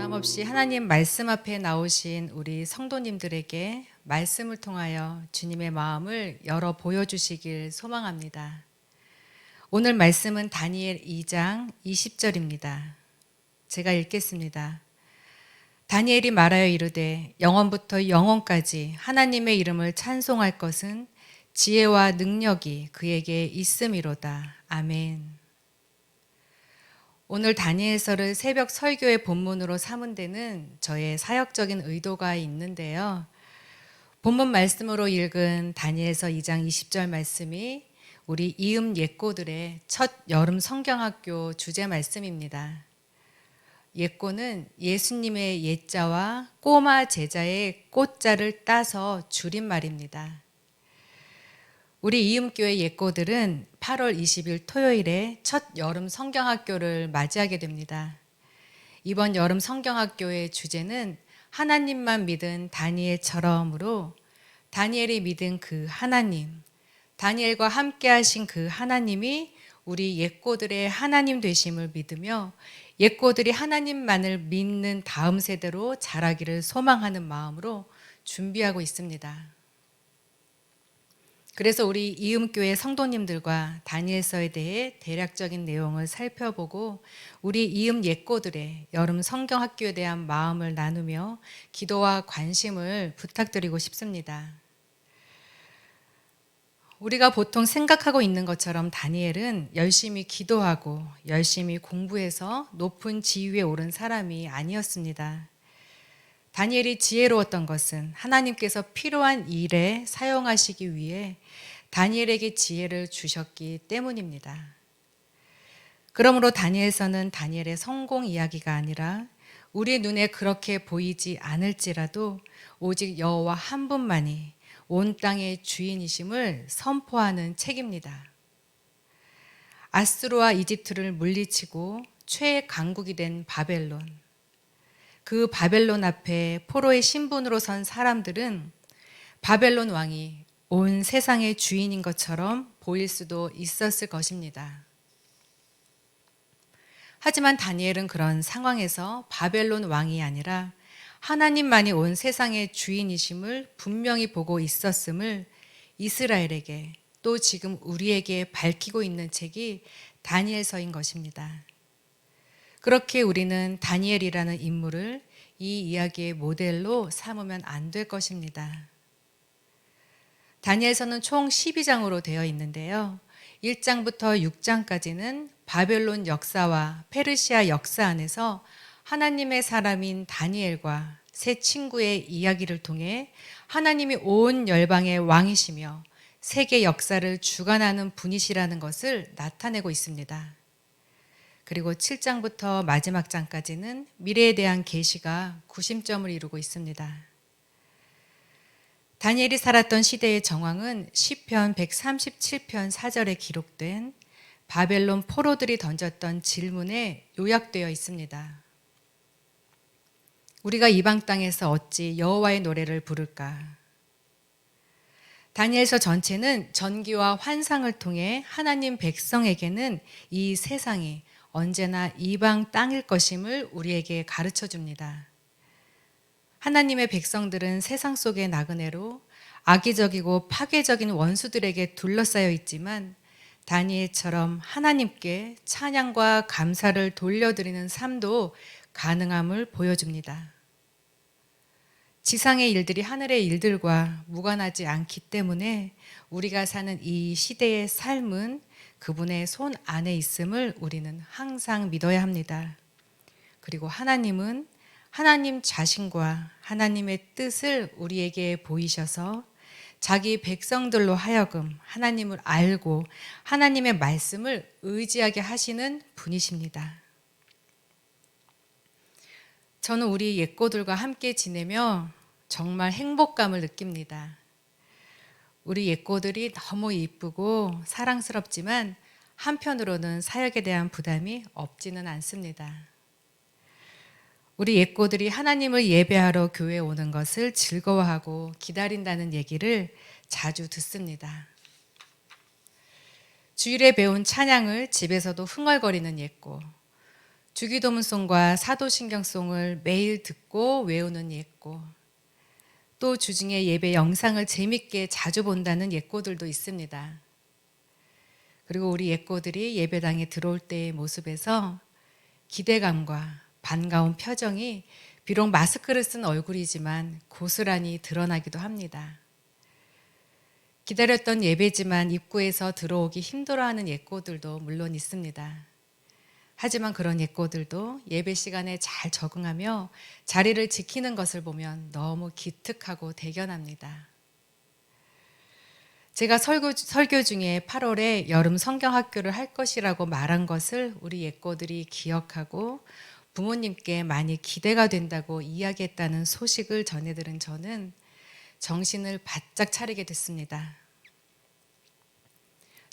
변함없이 하나님 말씀 앞에 나오신 우리 성도님들에게 말씀을 통하여 주님의 마음을 열어 보여주시길 소망합니다. 오늘 말씀은 다니엘 2장 20절입니다. 제가 읽겠습니다. 다니엘이 말하여 이르되 영원부터 영원까지 하나님의 이름을 찬송할 것은 지혜와 능력이 그에게 있음이로다. 아멘. 오늘 다니엘서를 새벽 설교의 본문으로 삼은 데는 저의 사역적인 의도가 있는데요. 본문 말씀으로 읽은 다니엘서 2장 20절 말씀이 우리 이음 예꼬들의 첫 여름 성경학교 주제 말씀입니다. 예꼬는 예수님의 예자와 꼬마 제자의 꼬자를 따서 줄임말입니다. 우리 이음교회 예꼬들은 8월 20일 토요일에 첫 여름 성경학교를 맞이하게 됩니다. 이번 여름 성경학교의 주제는 하나님만 믿은 다니엘처럼으로 다니엘이 믿은 그 하나님, 다니엘과 함께 하신 그 하나님이 우리 예꼬들의 하나님 되심을 믿으며 예꼬들이 하나님만을 믿는 다음 세대로 자라기를 소망하는 마음으로 준비하고 있습니다. 그래서 우리 이음교회 성도님들과 다니엘서에 대해 대략적인 내용을 살펴보고 우리 이음 예꼬들의 여름 성경학교에 대한 마음을 나누며 기도와 관심을 부탁드리고 싶습니다. 우리가 보통 생각하고 있는 것처럼 다니엘은 열심히 기도하고 열심히 공부해서 높은 지위에 오른 사람이 아니었습니다. 다니엘이 지혜로웠던 것은 하나님께서 필요한 일에 사용하시기 위해 다니엘에게 지혜를 주셨기 때문입니다. 그러므로 다니엘서는 다니엘의 성공 이야기가 아니라 우리 눈에 그렇게 보이지 않을지라도 오직 여호와 한 분만이 온 땅의 주인이심을 선포하는 책입니다. 아수르와 이집트를 물리치고 최강국이 된 바벨론, 그 바벨론 앞에 포로의 신분으로 선 사람들은 바벨론 왕이 온 세상의 주인인 것처럼 보일 수도 있었을 것입니다. 하지만 다니엘은 그런 상황에서 바벨론 왕이 아니라 하나님만이 온 세상의 주인이심을 분명히 보고 있었음을 이스라엘에게 또 지금 우리에게 밝히고 있는 책이 다니엘서인 것입니다. 그렇게 우리는 다니엘이라는 인물을 이 이야기의 모델로 삼으면 안 될 것입니다. 다니엘서는 총 12장으로 되어 있는데요. 1장부터 6장까지는 바벨론 역사와 페르시아 역사 안에서 하나님의 사람인 다니엘과 세 친구의 이야기를 통해 하나님이 온 열방의 왕이시며 세계 역사를 주관하는 분이시라는 것을 나타내고 있습니다. 그리고 7장부터 마지막 장까지는 미래에 대한 계시가 구심점을 이루고 있습니다. 다니엘이 살았던 시대의 정황은 시편 137편 4절에 기록된 바벨론 포로들이 던졌던 질문에 요약되어 있습니다. 우리가 이방 땅에서 어찌 여호와의 노래를 부를까? 다니엘서 전체는 전기와 환상을 통해 하나님 백성에게는 이 세상이 언제나 이방 땅일 것임을 우리에게 가르쳐 줍니다. 하나님의 백성들은 세상 속의 나그네로 악의적이고 파괴적인 원수들에게 둘러싸여 있지만 다니엘처럼 하나님께 찬양과 감사를 돌려드리는 삶도 가능함을 보여줍니다. 지상의 일들이 하늘의 일들과 무관하지 않기 때문에 우리가 사는 이 시대의 삶은 그분의 손 안에 있음을 우리는 항상 믿어야 합니다. 그리고 하나님은 하나님 자신과 하나님의 뜻을 우리에게 보이셔서 자기 백성들로 하여금 하나님을 알고 하나님의 말씀을 의지하게 하시는 분이십니다. 저는 우리 예꼬들과 함께 지내며 정말 행복감을 느낍니다. 우리 예꼬들이 너무 이쁘고 사랑스럽지만 한편으로는 사역에 대한 부담이 없지는 않습니다. 우리 예꼬들이 하나님을 예배하러 교회에 오는 것을 즐거워하고 기다린다는 얘기를 자주 듣습니다. 주일에 배운 찬양을 집에서도 흥얼거리는 예꼬, 주기도문송과 사도신경송을 매일 듣고 외우는 예꼬, 또 주중에 예배 영상을 재밌게 자주 본다는 예꼬들도 있습니다. 그리고 우리 예꼬들이 예배당에 들어올 때의 모습에서 기대감과 반가운 표정이 비록 마스크를 쓴 얼굴이지만 고스란히 드러나기도 합니다. 기다렸던 예배지만 입구에서 들어오기 힘들어하는 예꼬들도 물론 있습니다. 하지만 그런 예꼬들도 예배 시간에 잘 적응하며 자리를 지키는 것을 보면 너무 기특하고 대견합니다. 제가 설교 중에 8월에 여름 성경학교를 할 것이라고 말한 것을 우리 예꼬들이 기억하고 부모님께 많이 기대가 된다고 이야기했다는 소식을 전해들은 저는 정신을 바짝 차리게 됐습니다.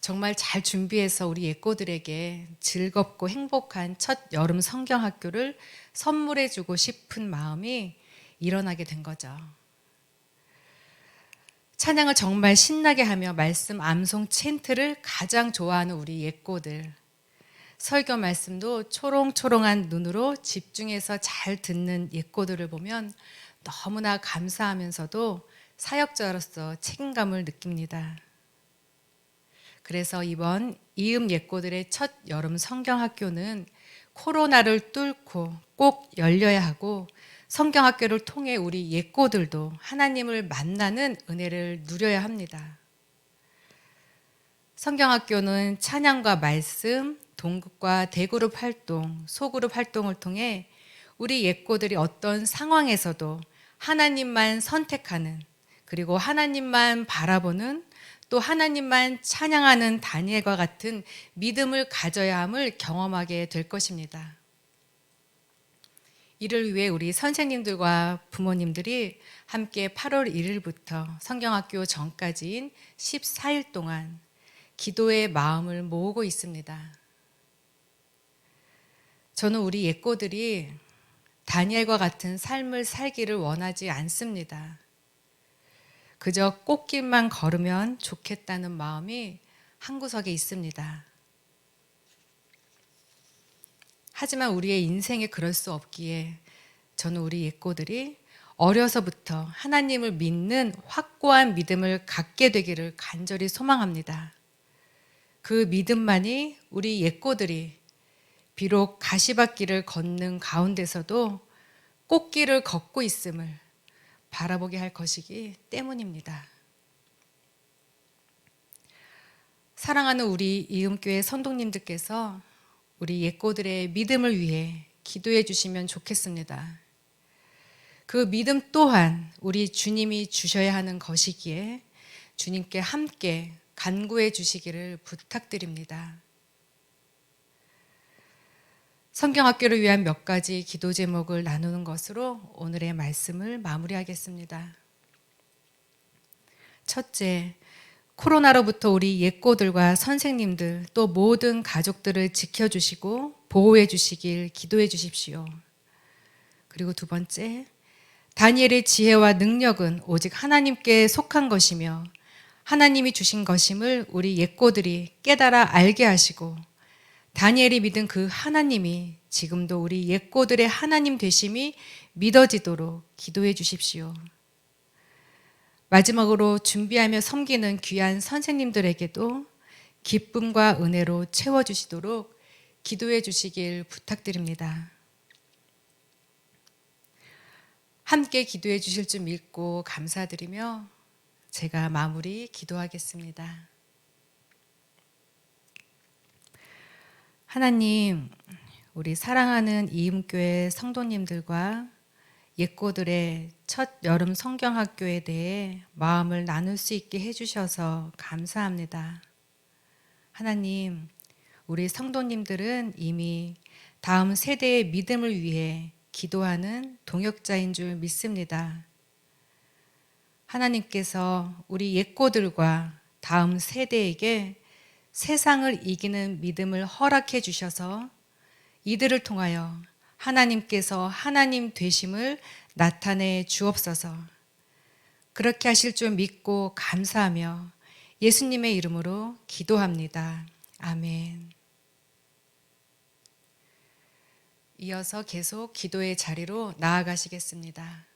정말 잘 준비해서 우리 예꼬들에게 즐겁고 행복한 첫 여름 성경학교를 선물해주고 싶은 마음이 일어나게 된 거죠. 찬양을 정말 신나게 하며 말씀 암송 챈트를 가장 좋아하는 우리 예꼬들, 설교 말씀도 초롱초롱한 눈으로 집중해서 잘 듣는 예꼬들을 보면 너무나 감사하면서도 사역자로서 책임감을 느낍니다. 그래서 이번 이음 예꼬들의 첫 여름 성경학교는 코로나를 뚫고 꼭 열려야 하고 성경학교를 통해 우리 예꼬들도 하나님을 만나는 은혜를 누려야 합니다. 성경학교는 찬양과 말씀, 동극과 대그룹 활동, 소그룹 활동을 통해 우리 예꼬들이 어떤 상황에서도 하나님만 선택하는, 그리고 하나님만 바라보는, 또 하나님만 찬양하는 다니엘과 같은 믿음을 가져야 함을 경험하게 될 것입니다. 이를 위해 우리 선생님들과 부모님들이 함께 8월 1일부터 성경학교 전까지인 14일 동안 기도의 마음을 모으고 있습니다. 저는 우리 예꼬들이 다니엘과 같은 삶을 살기를 원하지 않습니다. 그저 꽃길만 걸으면 좋겠다는 마음이 한구석에 있습니다. 하지만 우리의 인생에 그럴 수 없기에 저는 우리 예꼬들이 어려서부터 하나님을 믿는 확고한 믿음을 갖게 되기를 간절히 소망합니다. 그 믿음만이 우리 예꼬들이 비록 가시밭길을 걷는 가운데서도 꽃길을 걷고 있음을 바라보게 할 것이기 때문입니다. 사랑하는 우리 이음교회 선동님들께서 우리 예꼬들의 믿음을 위해 기도해 주시면 좋겠습니다. 그 믿음 또한 우리 주님이 주셔야 하는 것이기에 주님께 함께 간구해 주시기를 부탁드립니다. 성경학교를 위한 몇 가지 기도 제목을 나누는 것으로 오늘의 말씀을 마무리하겠습니다. 첫째, 코로나로부터 우리 예꼬들과 선생님들 또 모든 가족들을 지켜주시고 보호해 주시길 기도해 주십시오. 그리고 두 번째, 다니엘의 지혜와 능력은 오직 하나님께 속한 것이며 하나님이 주신 것임을 우리 예꼬들이 깨달아 알게 하시고 다니엘이 믿은 그 하나님이 지금도 우리 예꼬들의 하나님 되심이 믿어지도록 기도해 주십시오. 마지막으로 준비하며 섬기는 귀한 선생님들에게도 기쁨과 은혜로 채워주시도록 기도해 주시길 부탁드립니다. 함께 기도해 주실 줄 믿고 감사드리며 제가 마무리 기도하겠습니다. 하나님, 우리 사랑하는 이음교회 성도님들과 예꼬들의 첫 여름 성경학교에 대해 마음을 나눌 수 있게 해주셔서 감사합니다. 하나님, 우리 성도님들은 이미 다음 세대의 믿음을 위해 기도하는 동역자인 줄 믿습니다. 하나님께서 우리 예꼬들과 다음 세대에게 세상을 이기는 믿음을 허락해 주셔서 이들을 통하여 하나님께서 하나님 되심을 나타내 주옵소서. 그렇게 하실 줄 믿고 감사하며 예수님의 이름으로 기도합니다. 아멘. 이어서 계속 기도의 자리로 나아가시겠습니다.